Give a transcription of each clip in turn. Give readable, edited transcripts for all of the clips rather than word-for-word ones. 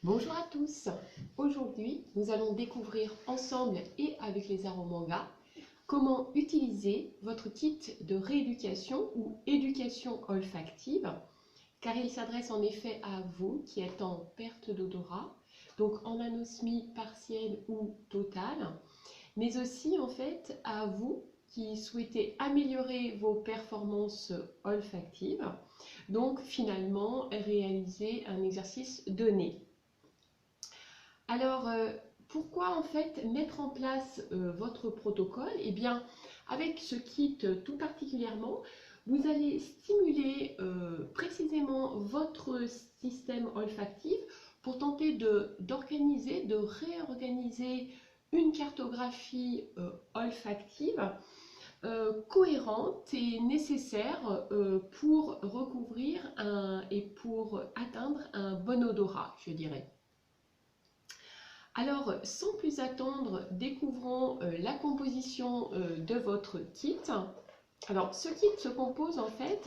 Bonjour à tous. Aujourd'hui, nous allons découvrir ensemble et avec les Aromangas comment utiliser votre kit de rééducation ou éducation olfactive, car il s'adresse en effet à vous qui êtes en perte d'odorat, donc en anosmie partielle ou totale, mais aussi en fait à vous qui souhaitez améliorer vos performances olfactives, donc finalement réaliser un exercice de nez. Alors, pourquoi en fait mettre en place votre protocole? Eh bien, avec ce kit tout particulièrement, vous allez stimuler précisément votre système olfactif pour tenter d'organiser, de réorganiser une cartographie olfactive cohérente et nécessaire pour recouvrir et pour atteindre un bon odorat, je dirais. Alors, sans plus attendre, découvrons la composition de votre kit. Alors, ce kit se compose en fait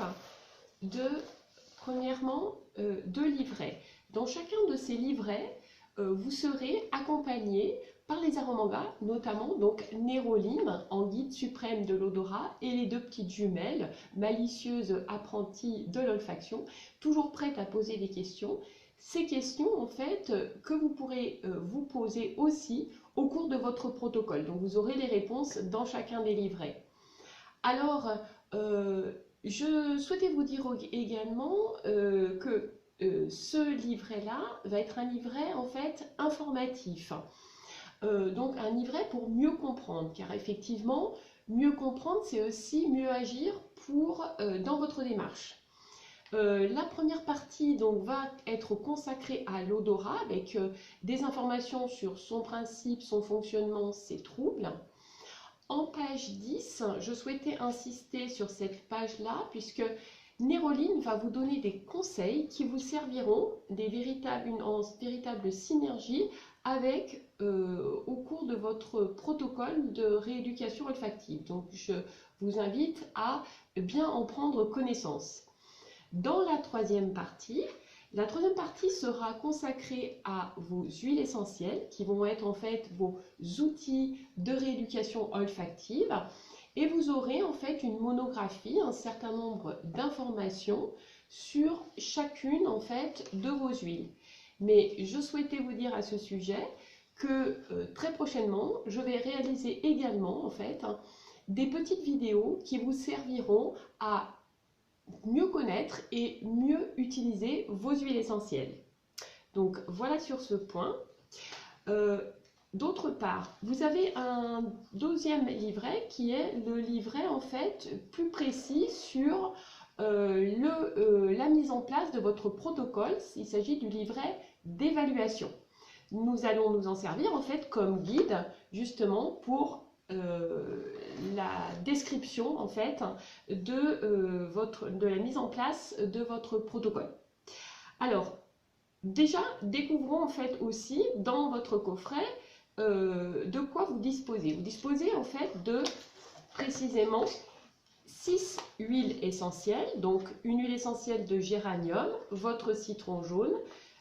premièrement, deux livrets. Dans chacun de ces livrets, vous serez accompagné par les Aromangas, notamment donc Néroline en guide suprême de l'odorat et les deux petites jumelles, malicieuses apprenties de l'olfaction, toujours prêtes à poser des questions. Ces questions, en fait, que vous pourrez vous poser aussi au cours de votre protocole. Donc, vous aurez les réponses dans chacun des livrets. Alors, je souhaitais vous dire également que ce livret-là va être un livret, en fait, informatif. Donc, un livret pour mieux comprendre, car effectivement, mieux comprendre, c'est aussi mieux agir dans votre démarche. La première partie donc, va être consacrée à l'odorat avec des informations sur son principe, son fonctionnement, ses troubles. En page 10, je souhaitais insister sur cette page-là puisque Néroline va vous donner des conseils qui vous serviront en véritable synergie avec au cours de votre protocole de rééducation olfactive. Donc je vous invite à bien en prendre connaissance. Dans la troisième partie sera consacrée à vos huiles essentielles qui vont être en fait vos outils de rééducation olfactive et vous aurez en fait une monographie, un certain nombre d'informations sur chacune en fait de vos huiles. Mais je souhaitais vous dire à ce sujet que très prochainement, je vais réaliser également en fait des petites vidéos qui vous serviront à mieux connaître et mieux utiliser vos huiles essentielles. Donc voilà sur ce point. D'autre part, vous avez un deuxième livret qui est le livret en fait plus précis sur la mise en place de votre protocole. Il s'agit du livret d'évaluation. Nous allons nous en servir en fait comme guide justement pour la description en fait de la mise en place de votre protocole. Alors déjà découvrons en fait aussi dans votre coffret de quoi vous disposez. Vous disposez en fait de précisément 6 huiles essentielles, donc une huile essentielle de géranium, votre citron jaune,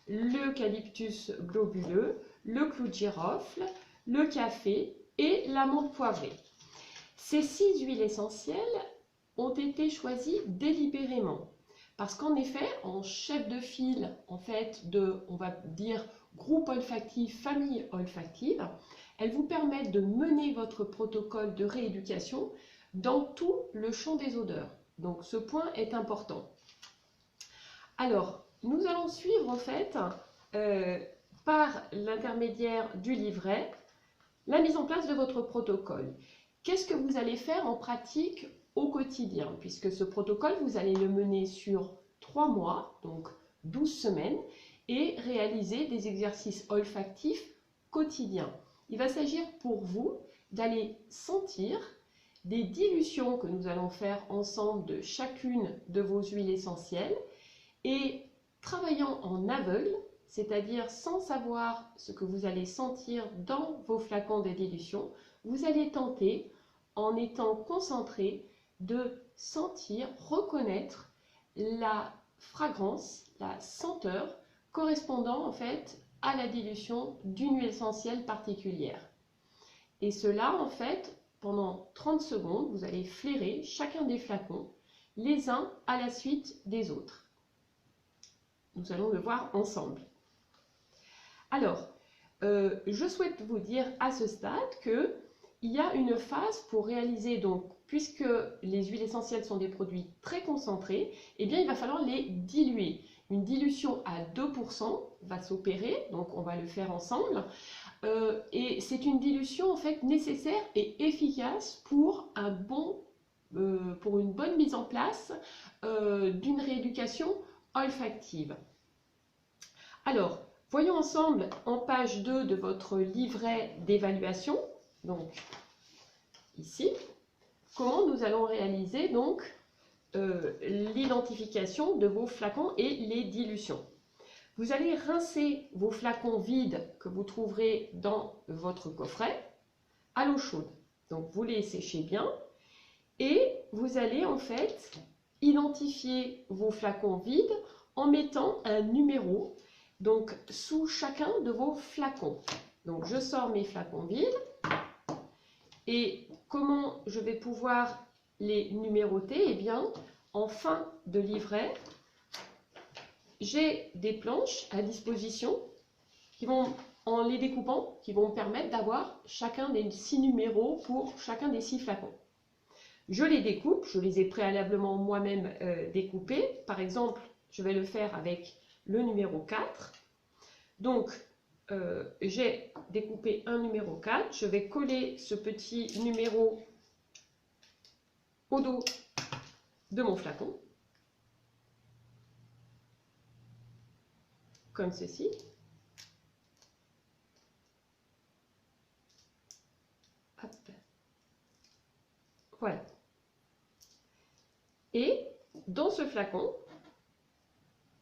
l'eucalyptus globuleux, le clou de girofle, le café et l'amande poivrée. Ces 6 huiles essentielles ont été choisies délibérément parce qu'en effet, en chef de file en fait on va dire, groupe olfactif, famille olfactive, elles vous permettent de mener votre protocole de rééducation dans tout le champ des odeurs. Donc ce point est important. Alors, nous allons suivre en fait par l'intermédiaire du livret la mise en place de votre protocole. Qu'est-ce que vous allez faire en pratique au quotidien? Puisque ce protocole, vous allez le mener sur 3 mois, donc 12 semaines, et réaliser des exercices olfactifs quotidiens. Il va s'agir pour vous d'aller sentir des dilutions que nous allons faire ensemble de chacune de vos huiles essentielles et travaillant en aveugle, c'est-à-dire sans savoir ce que vous allez sentir dans vos flacons de dilution, vous allez tenter, en étant concentré, de sentir, reconnaître la fragrance, la senteur correspondant en fait à la dilution d'une huile essentielle particulière. Et cela, en fait, pendant 30 secondes, vous allez flairer chacun des flacons, les uns à la suite des autres. Nous allons le voir ensemble. Alors, je souhaite vous dire à ce stade qu'il y a une phase pour réaliser, donc, puisque les huiles essentielles sont des produits très concentrés, eh bien, il va falloir les diluer. Une dilution à 2% va s'opérer, donc on va le faire ensemble. Et c'est une dilution en fait nécessaire et efficace pour une bonne mise en place d'une rééducation olfactive. Alors, voyons ensemble en page 2 de votre livret d'évaluation, donc ici, comment nous allons réaliser donc l'identification de vos flacons et les dilutions. Vous allez rincer vos flacons vides que vous trouverez dans votre coffret à l'eau chaude. Donc vous les séchez bien et vous allez en fait identifier vos flacons vides en mettant un numéro donc sous chacun de vos flacons. Donc je sors mes flacons vides et comment je vais pouvoir les numéroter? Eh bien, en fin de livret, j'ai des planches à disposition qui vont, en les découpant, qui vont me permettre d'avoir chacun des 6 numéros pour chacun des 6 flacons. Je les découpe, je les ai préalablement moi-même découpés. Par exemple, je vais le faire avec le numéro 4. Donc, j'ai découpé un numéro 4. Je vais coller ce petit numéro au dos de mon flacon. Comme ceci. Hop. Voilà. Et dans ce flacon,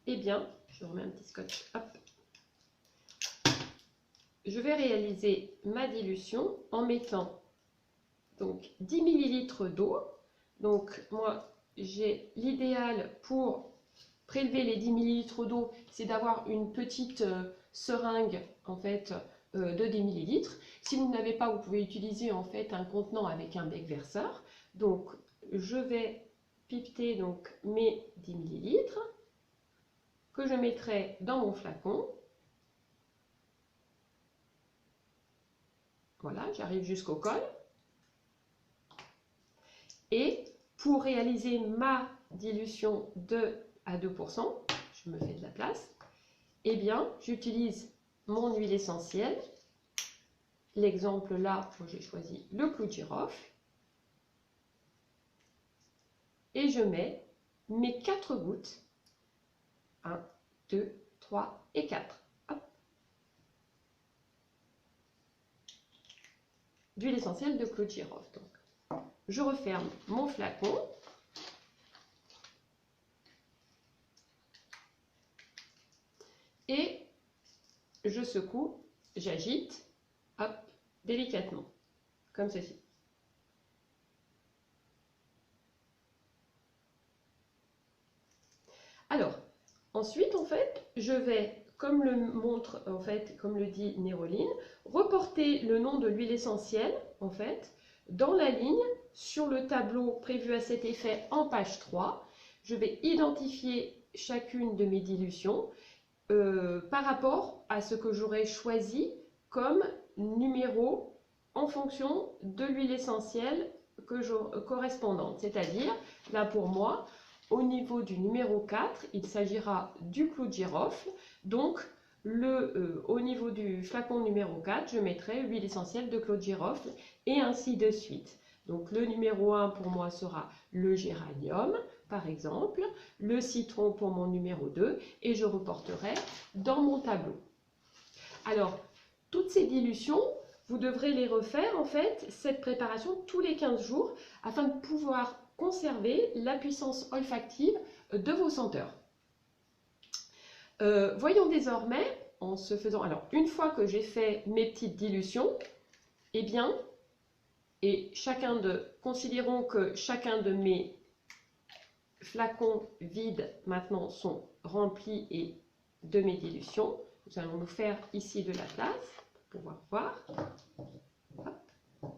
eh bien, je remets un petit scotch. Hop. Je vais réaliser ma dilution en mettant donc 10 ml d'eau. Donc moi, j'ai l'idéal pour prélever les 10 ml d'eau, c'est d'avoir une petite seringue en fait de 10 ml. Si vous n'avez pas, vous pouvez utiliser en fait un contenant avec un bec verseur. Donc je vais pipeter donc mes 10 ml que je mettrai dans mon flacon. Voilà, j'arrive jusqu'au col. Et pour réaliser ma dilution à 2%, je me fais de la place, eh bien, j'utilise mon huile essentielle. L'exemple là, j'ai choisi le clou de girofle. Et je mets mes 4 gouttes. 1, 2, 3 et 4. Hop. D'huile essentielle de clou de girofle. Donc, je referme mon flacon. Et je secoue, j'agite, hop, délicatement, comme ceci. Alors, ensuite, en fait, je vais, comme le montre, en fait, comme le dit Néroline, reporter le nom de l'huile essentielle, en fait, dans la ligne sur le tableau prévu à cet effet en page 3. Je vais identifier chacune de mes dilutions par rapport à ce que j'aurais choisi comme numéro en fonction de l'huile essentielle correspondante. C'est-à-dire, là pour moi, au niveau du numéro 4, il s'agira du clou de girofle. Donc, au niveau du flacon numéro 4, je mettrai l'huile essentielle de clou de girofle et ainsi de suite. Donc, le numéro 1 pour moi sera le géranium, par exemple, le citron pour mon numéro 2 et je reporterai dans mon tableau. Alors, toutes ces dilutions, vous devrez les refaire, en fait, cette préparation tous les 15 jours afin de pouvoir conserver la puissance olfactive de vos senteurs. Voyons désormais, en se faisant, alors une fois que j'ai fait mes petites dilutions, eh bien, considérons que chacun de mes flacons vides maintenant sont remplis et de mes dilutions. nous allons nous faire ici de la place pour pouvoir voir. Hop.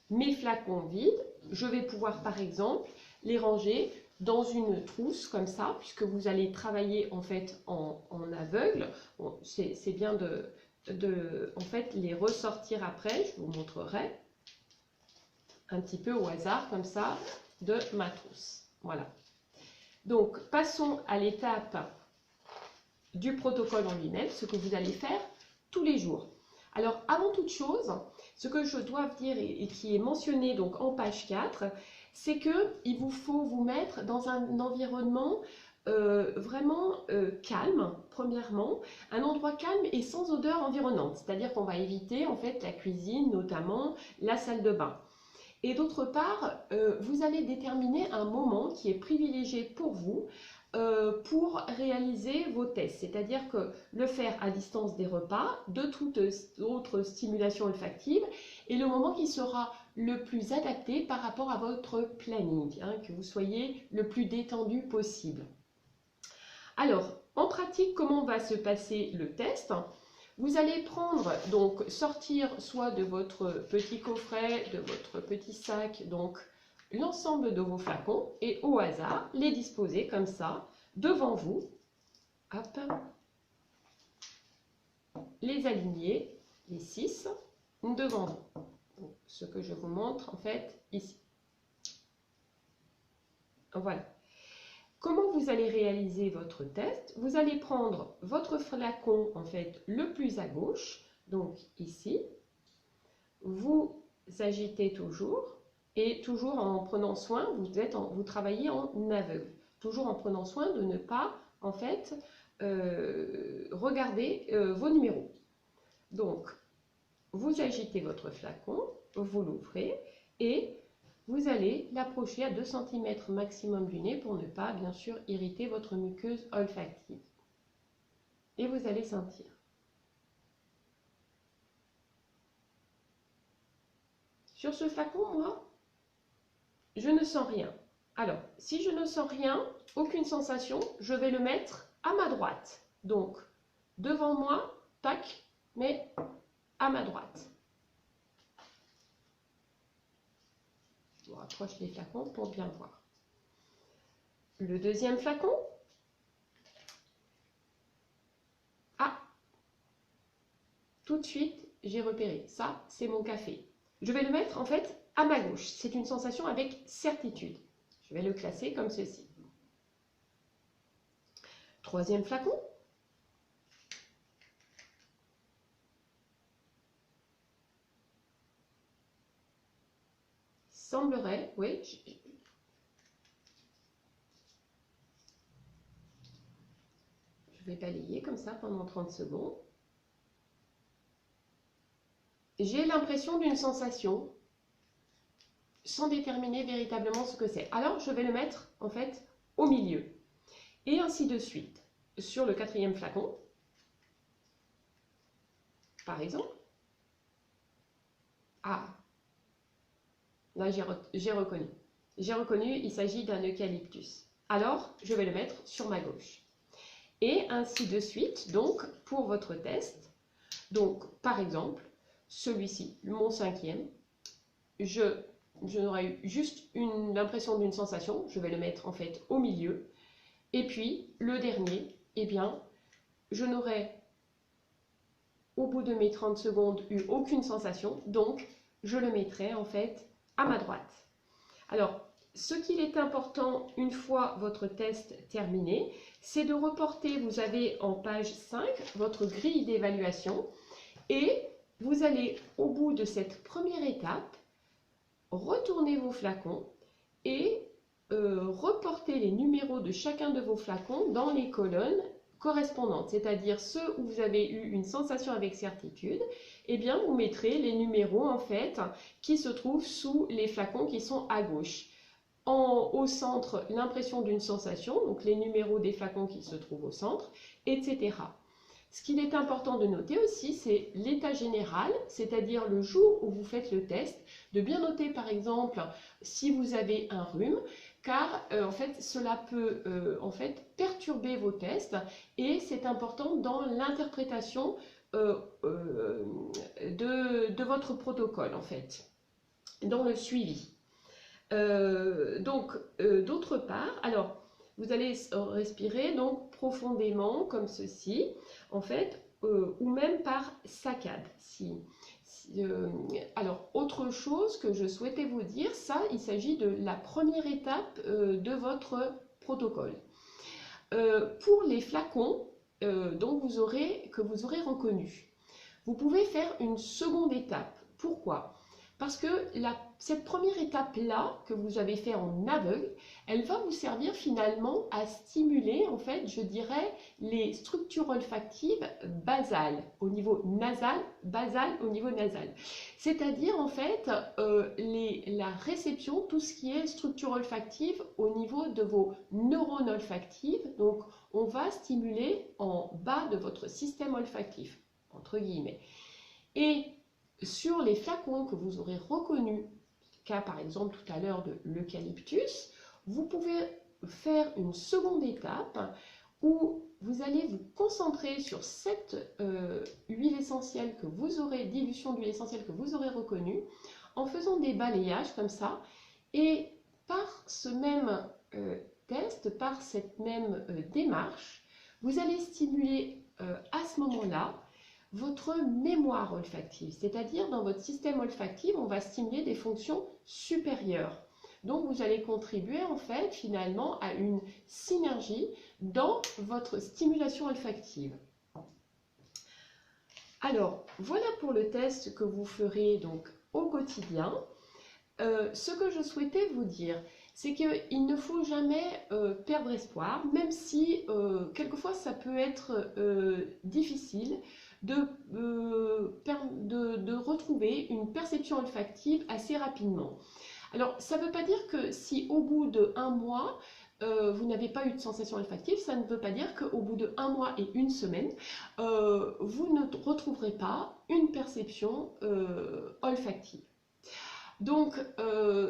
Mes flacons vides, je vais pouvoir par exemple les ranger dans une trousse comme ça, puisque vous allez travailler en fait en aveugle. Bon, c'est bien de en fait les ressortir après. Je vous montrerai un petit peu au hasard comme ça de ma trousse. Voilà. Donc passons à l'étape du protocole en lui-même, ce que vous allez faire tous les jours. Alors avant toute chose, ce que je dois dire et qui est mentionné donc en page 4, c'est qu'il vous faut vous mettre dans un environnement vraiment calme, premièrement, un endroit calme et sans odeur environnante, c'est-à-dire qu'on va éviter en fait la cuisine, notamment la salle de bain. Et d'autre part, vous allez déterminer un moment qui est privilégié pour vous pour réaliser vos tests, c'est-à-dire que le faire à distance des repas, de toute autre stimulation olfactive, et le moment qui sera le plus adapté par rapport à votre planning, hein, que vous soyez le plus détendu possible. Alors, en pratique, comment va se passer le test ? Vous allez prendre, donc sortir soit de votre petit coffret, de votre petit sac, donc l'ensemble de vos flacons et au hasard, les disposer comme ça devant vous. Hop. Les aligner, les 6, devant vous. Donc, ce que je vous montre en fait ici. Voilà. Comment vous allez réaliser votre test? Vous allez prendre votre flacon en fait le plus à gauche, donc ici. Vous agitez toujours et toujours en prenant soin, vous travaillez en aveugle, toujours en prenant soin de ne pas en fait regarder vos numéros. Donc vous agitez votre flacon, vous l'ouvrez et vous allez l'approcher à 2 cm maximum du nez pour ne pas, bien sûr, irriter votre muqueuse olfactive. Et vous allez sentir. Sur ce flacon, moi, je ne sens rien. Alors, si je ne sens rien, aucune sensation, je vais le mettre à ma droite. Donc, devant moi, tac, mais à ma droite. Je vous rapproche les flacons pour bien voir. Le deuxième flacon. Ah, tout de suite, j'ai repéré. Ça, c'est mon café. Je vais le mettre en fait à ma gauche. C'est une sensation avec certitude. Je vais le classer comme ceci. Troisième flacon. Semblerait, oui, je vais balayer comme ça pendant 30 secondes. J'ai l'impression d'une sensation sans déterminer véritablement ce que c'est. Alors, je vais le mettre en fait au milieu. Et ainsi de suite. Sur le quatrième flacon, par exemple. Ah, là j'ai reconnu. J'ai reconnu, il s'agit d'un eucalyptus. Alors, je vais le mettre sur ma gauche. Et ainsi de suite, donc, pour votre test. Donc, par exemple, celui-ci, mon cinquième, je n'aurai eu juste l'impression d'une sensation, je vais le mettre en fait au milieu. Et puis, le dernier, eh bien, je n'aurai au bout de mes 30 secondes eu aucune sensation, donc je le mettrai en fait à ma droite. Alors, ce qu'il est important, une fois votre test terminé, c'est de reporter, vous avez en page 5, votre grille d'évaluation et vous allez, au bout de cette première étape, retourner vos flacons et reporter les numéros de chacun de vos flacons dans les colonnes correspondantes, c'est-à-dire ceux où vous avez eu une sensation avec certitude, eh bien vous mettrez les numéros en fait qui se trouvent sous les flacons qui sont à gauche. Au centre, l'impression d'une sensation, donc les numéros des flacons qui se trouvent au centre, etc. Ce qu'il est important de noter aussi, c'est l'état général, c'est-à-dire le jour où vous faites le test, de bien noter par exemple si vous avez un rhume car en fait, cela peut en fait perturber vos tests et c'est important dans l'interprétation de votre protocole en fait, dans le suivi. D'autre part, alors vous allez respirer donc profondément comme ceci, en fait, ou même par saccade. Alors, autre chose que je souhaitais vous dire, ça, il s'agit de la première étape de votre protocole. Pour les flacons que vous aurez reconnus, vous pouvez faire une seconde étape. Pourquoi? Parce que cette première étape-là, que vous avez fait en aveugle, elle va vous servir finalement à stimuler, en fait, je dirais, les structures olfactives basales au niveau nasal, C'est-à-dire, en fait, la réception, tout ce qui est structure olfactive au niveau de vos neurones olfactifs. Donc, on va stimuler en bas de votre système olfactif, entre guillemets. Et sur les flacons que vous aurez reconnus, cas par exemple tout à l'heure de l'eucalyptus, vous pouvez faire une seconde étape où vous allez vous concentrer sur cette huile essentielle que vous aurez, dilution d'huile essentielle que vous aurez reconnue, en faisant des balayages comme ça, et par ce même test, par cette même démarche, vous allez stimuler à ce moment-là votre mémoire olfactive, c'est-à-dire dans votre système olfactif, on va stimuler des fonctions supérieures. Donc vous allez contribuer en fait finalement à une synergie dans votre stimulation olfactive. Alors voilà pour le test que vous ferez donc au quotidien. Ce que je souhaitais vous dire, c'est qu'il ne faut jamais perdre espoir, même si quelquefois ça peut être difficile de retrouver une perception olfactive assez rapidement. Alors, ça ne veut pas dire que si au bout d'1 mois, vous n'avez pas eu de sensation olfactive, ça ne veut pas dire qu'au bout d'1 mois et 1 semaine, vous ne retrouverez pas une perception olfactive. Donc,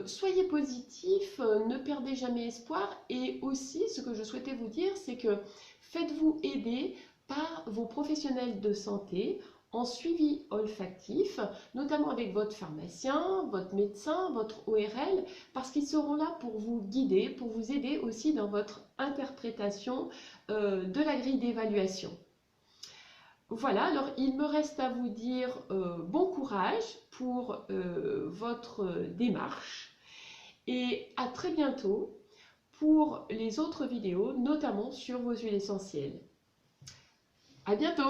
soyez positifs, ne perdez jamais espoir, et aussi, ce que je souhaitais vous dire, c'est que faites-vous aider par vos professionnels de santé en suivi olfactif, notamment avec votre pharmacien, votre médecin, votre ORL, parce qu'ils seront là pour vous guider, pour vous aider aussi dans votre interprétation de la grille d'évaluation. Voilà, alors il me reste à vous dire bon courage pour votre démarche et à très bientôt pour les autres vidéos, notamment sur vos huiles essentielles. À bientôt!